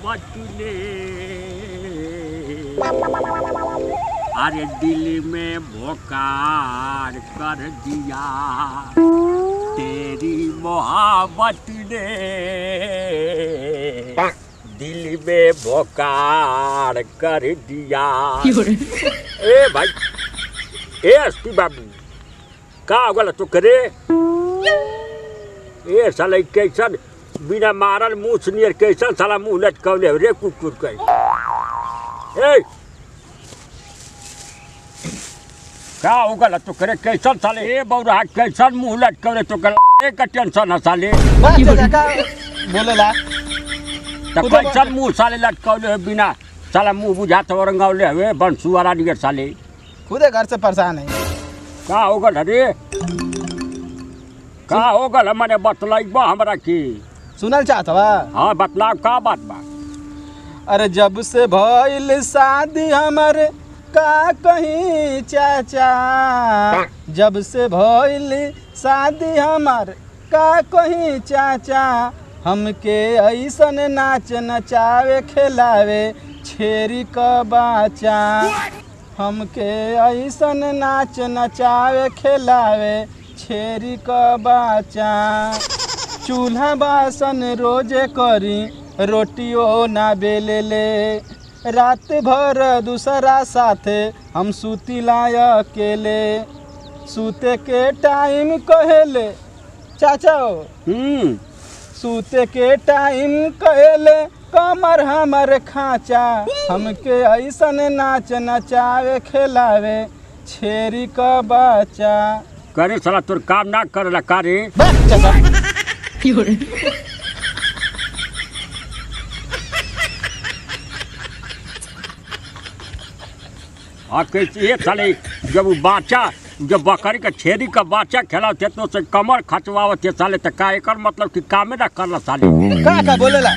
मोहब्बत ने अरे दिल में भोकार कर दिया, तेरी मोहब्बत ने दिल में भोकार कर दिया। ए भाई ए अस्ती बाबू का होगा तो करे ए साला कैसन बिना मारल मुँह सुनियर कैसन साला मुँह लटकौले रे कुकुर के। ए का होगा तो करे कैसन साले ए बौरा कैसन मुँह लटकौले तो कर का टेंशन है साले बोलेला तो कैसन मुँह साले लटकौले बिना साला मुँह बुझाते औरंगावले हुए बंसुआरा नियर साले खुदे घर से परेशान है। का होगा रे का होगा मैंने बतलाइबा हमरा की सुनल चाहत बा? हाँ बतलाओ का बात बा। अरे जब से भइल शादी हमारे का कहीं चाचा, जब से भइल शादी हमारे का कहीं चाचा, हमके ऐसन नाच नचावे खिलावे छेरी क बाचा, हमके ऐसन नाच नचावे खिलावे छेरी क बाचा, चूल्हा बासन रोजे करी रोटियो ना बेलेले, रात भर दूसरा साथे हम सूतीला अकेले, सूते के टाइम कहेले चाचा सूते के टाइम कहेले कमर हमर खाचा, हमके ऐसन नाच नचावे खिलावे छेरी क बच्चा। करे साला तोर काम ना करला का रे कैसे साले जब वो बाचा जब बकरी का छेरी का बाचा खेलाते तो से कमर खचवावत साले तो का एकर मतलब कि कामे ना करला साले का बोलेला